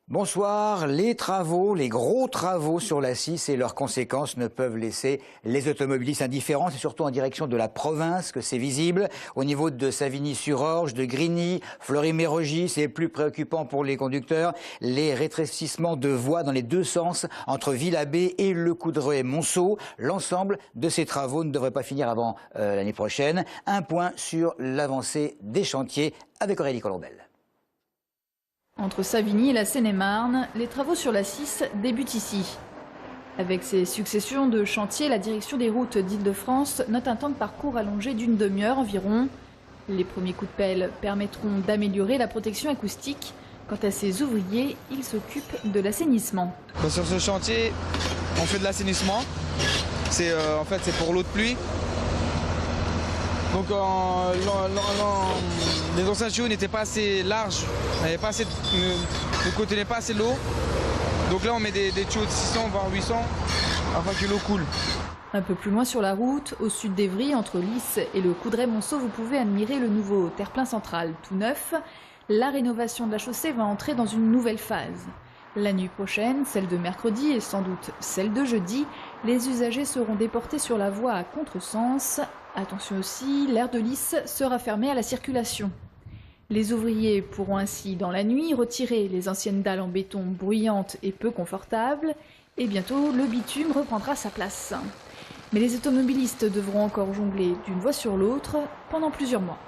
Bonsoir. Les travaux, les gros travaux sur la 6 et leurs conséquences ne peuvent laisser les automobilistes indifférents. C'est surtout en direction de la province que c'est visible. Au niveau de Savigny-sur-Orge, de Grigny, Fleury-Mérogis, c'est plus préoccupant pour les conducteurs. Les rétrécissements de voies dans les deux sens entre Villabé et Le Coudray-Monceau. L'ensemble de ces travaux ne devrait pas finir avant l'année prochaine. Un point sur l'avancée des chantiers avec Aurélie Colombel. Entre Savigny et la Seine-et-Marne, les travaux sur la 6 débutent ici. Avec ces successions de chantiers, la direction des routes d'Île-de-France note un temps de parcours allongé d'une demi-heure environ. Les premiers coups de pelle permettront d'améliorer la protection acoustique. Quant à ces ouvriers, ils s'occupent de l'assainissement. Sur ce chantier, on fait de l'assainissement. C'est pour l'eau de pluie. Donc les anciens tuyaux n'étaient pas assez larges, ne contenaient pas assez l'eau. Donc là on met des tuyaux de 600 voire 800 afin que l'eau coule. Un peu plus loin sur la route, au sud d'Evry, entre Lys et le Coudray-Monceau, vous pouvez admirer le nouveau terre-plein central tout neuf. La rénovation de la chaussée va entrer dans une nouvelle phase. La nuit prochaine, celle de mercredi et sans doute celle de jeudi, les usagers seront déportés sur la voie à contresens. Attention aussi, l'aire de Lys sera fermée à la circulation. Les ouvriers pourront ainsi, dans la nuit, retirer les anciennes dalles en béton bruyantes et peu confortables. Et bientôt, le bitume reprendra sa place. Mais les automobilistes devront encore jongler d'une voie sur l'autre pendant plusieurs mois.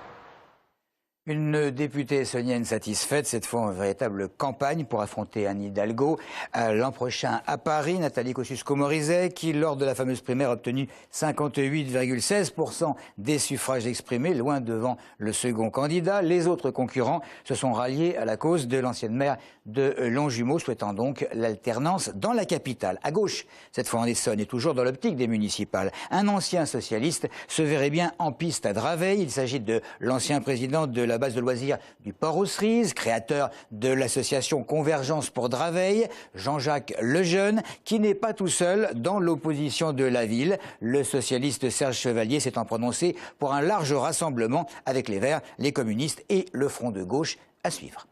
Une députée estonienne satisfaite, cette fois en véritable campagne pour affronter Anne Hidalgo l'an prochain à Paris. Nathalie Kosciusko-Morizet, qui lors de la fameuse primaire a obtenu 58,16% des suffrages exprimés, loin devant le second candidat. Les autres concurrents se sont ralliés à la cause de l'ancienne maire de Longjumeau, souhaitant donc l'alternance dans la capitale. À gauche, cette fois en Essonne, et toujours dans l'optique des municipales, un ancien socialiste se verrait bien en piste à Draveil. Il s'agit de l'ancien président de la base de loisirs du Port aux Cerises, créateur de l'association Convergence pour Draveil, Jean-Jacques Lejeune, qui n'est pas tout seul dans l'opposition de la ville. Le socialiste Serge Chevalier s'étant prononcé pour un large rassemblement avec les Verts, les communistes et le Front de gauche à suivre.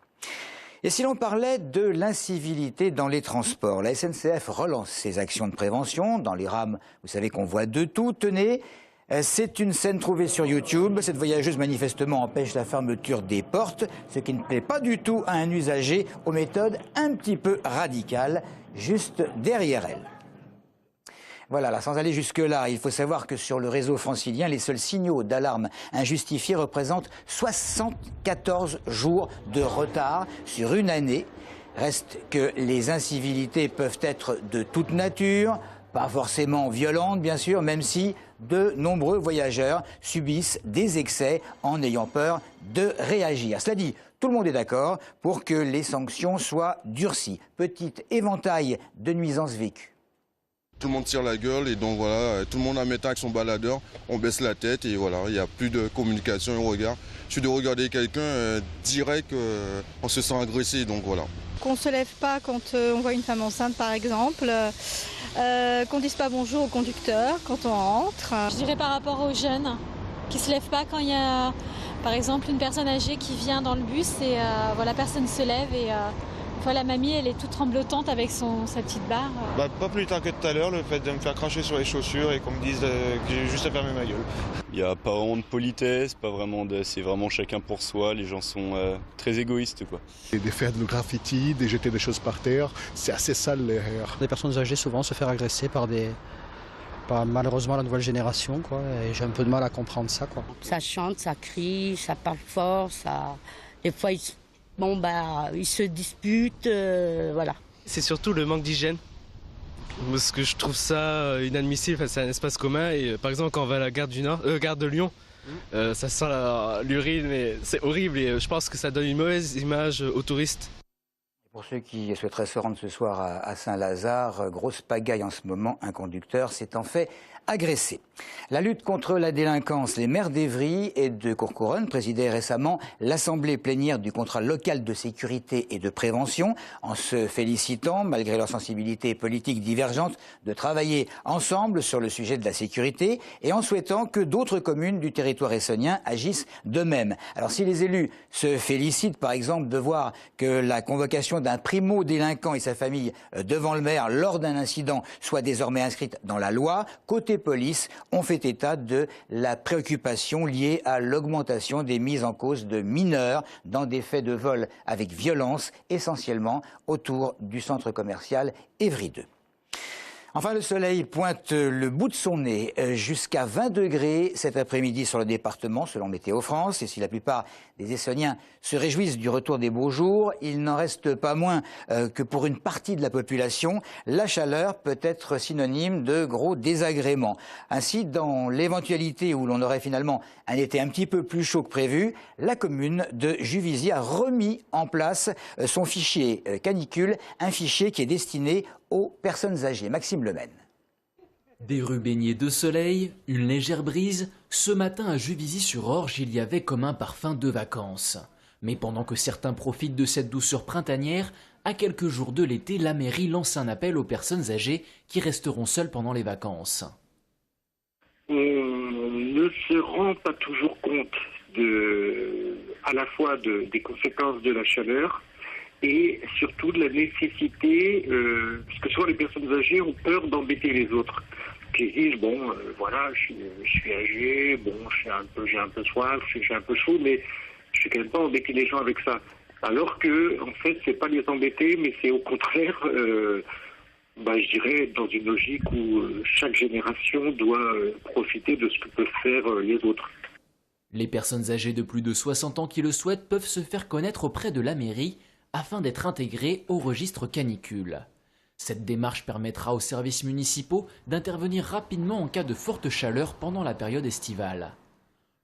Et si l'on parlait de l'incivilité dans les transports, la SNCF relance ses actions de prévention. Dans les rames, vous savez qu'on voit de tout. Tenez, c'est une scène trouvée sur YouTube. Cette voyageuse manifestement empêche la fermeture des portes, ce qui ne plaît pas du tout à un usager aux méthodes un petit peu radicales, juste derrière elle. Voilà, là, sans aller jusque-là, il faut savoir que sur le réseau francilien, les seuls signaux d'alarme injustifiés représentent 74 jours de retard sur une année. Reste que les incivilités peuvent être de toute nature, pas forcément violentes bien sûr, même si de nombreux voyageurs subissent des excès en ayant peur de réagir. Cela dit, tout le monde est d'accord pour que les sanctions soient durcies. Petit éventail de nuisances vécues. Tout le monde tire la gueule et donc voilà, tout le monde en mettant avec son baladeur, on baisse la tête et voilà, il n'y a plus de communication et regard. Je suis de regarder quelqu'un direct, on se sent agressé, donc voilà. Qu'on ne se lève pas quand on voit une femme enceinte par exemple, qu'on ne dise pas bonjour au conducteur quand on rentre. Je dirais par rapport aux jeunes qui ne se lèvent pas quand il y a par exemple une personne âgée qui vient dans le bus et voilà, personne ne se lève et la mamie, elle est toute tremblotante avec sa petite barre. Pas plus tard que tout à l'heure, le fait de me faire cracher sur les chaussures et qu'on me dise que j'ai juste à fermer ma gueule. Il n'y a pas vraiment de politesse, c'est vraiment chacun pour soi, les gens sont très égoïstes, quoi. Des faire de graffiti, de jeter des choses par terre, c'est assez sale l'air. Les personnes âgées souvent se faire agresser par malheureusement la nouvelle génération, quoi, et j'ai un peu de mal à comprendre ça, quoi. Ça chante, ça crie, ça parle fort, des fois ils se disputent, voilà. C'est surtout le manque d'hygiène. Parce que je trouve ça inadmissible, c'est un espace commun. Et par exemple, quand on va à la gare de Lyon, ça sent l'urine, mais c'est horrible. Et je pense que ça donne une mauvaise image aux touristes. Pour ceux qui souhaiteraient se rendre ce soir à Saint-Lazare, grosse pagaille en ce moment, un conducteur s'est en fait agressés. La lutte contre la délinquance, les maires d'Évry et de Courcouronnes présidaient récemment l'assemblée plénière du contrat local de sécurité et de prévention en se félicitant, malgré leurs sensibilités politiques divergentes, de travailler ensemble sur le sujet de la sécurité et en souhaitant que d'autres communes du territoire essonnien agissent de même. Alors si les élus se félicitent par exemple de voir que la convocation d'un primo-délinquant et sa famille devant le maire lors d'un incident soit désormais inscrite dans la loi, côté police, on fait état de la préoccupation liée à l'augmentation des mises en cause de mineurs dans des faits de vol avec violence, essentiellement autour du centre commercial Évry 2. Enfin, le soleil pointe le bout de son nez jusqu'à 20 degrés cet après-midi sur le département, selon Météo France. Et si la plupart des Essonniens se réjouissent du retour des beaux jours, il n'en reste pas moins que pour une partie de la population, la chaleur peut être synonyme de gros désagréments. Ainsi, dans l'éventualité où l'on aurait finalement un été un petit peu plus chaud que prévu, la commune de Juvisy a remis en place son fichier canicule, un fichier qui est destiné aux personnes âgées. Maxime Lemaine. Des rues baignées de soleil, une légère brise. Ce matin à Juvisy-sur-Orge, il y avait comme un parfum de vacances. Mais pendant que certains profitent de cette douceur printanière, à quelques jours de l'été, la mairie lance un appel aux personnes âgées qui resteront seules pendant les vacances. On ne se rend pas toujours compte à la fois des conséquences de la chaleur, et surtout de la nécessité, parce que souvent les personnes âgées ont peur d'embêter les autres. Qui disent, bon, voilà, je suis âgé, bon, j'ai un peu soif, j'ai un peu chaud, mais je ne vais quand même pas embêter les gens avec ça. Alors que, en fait, c'est pas les embêter, mais c'est au contraire, je dirais, dans une logique où chaque génération doit profiter de ce que peuvent faire les autres. Les personnes âgées de plus de 60 ans qui le souhaitent peuvent se faire connaître auprès de la mairie, afin d'être intégrés au registre canicule. Cette démarche permettra aux services municipaux d'intervenir rapidement en cas de forte chaleur pendant la période estivale.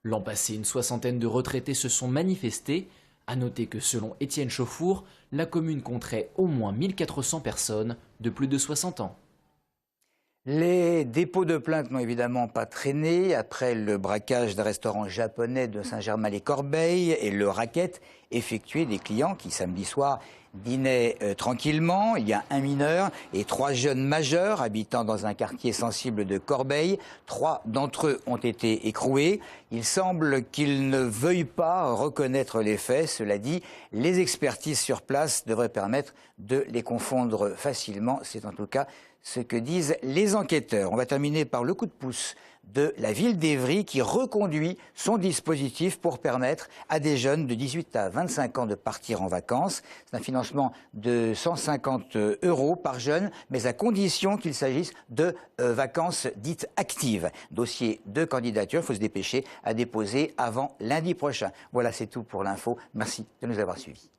L'an passé, une soixantaine de retraités se sont manifestés. À noter que selon Étienne Chauffour, la commune compterait au moins 1400 personnes de plus de 60 ans. Les dépôts de plainte n'ont évidemment pas traîné après le braquage d'un restaurant japonais de Saint-Germain-les-Corbeilles et le racket effectué des clients qui, samedi soir, dînaient tranquillement. Il y a un mineur et 3 jeunes majeurs habitant dans un quartier sensible de Corbeil. 3 d'entre eux ont été écroués. Il semble qu'ils ne veuillent pas reconnaître les faits. Cela dit, les expertises sur place devraient permettre de les confondre facilement. C'est en tout cas ce que disent les enquêteurs. On va terminer par le coup de pouce de la ville d'Évry qui reconduit son dispositif pour permettre à des jeunes de 18 à 25 ans de partir en vacances. C'est un financement de 150 € par jeune, mais à condition qu'il s'agisse de vacances dites actives. Dossier de candidature, il faut se dépêcher à déposer avant lundi prochain. Voilà, c'est tout pour l'info. Merci de nous avoir suivis.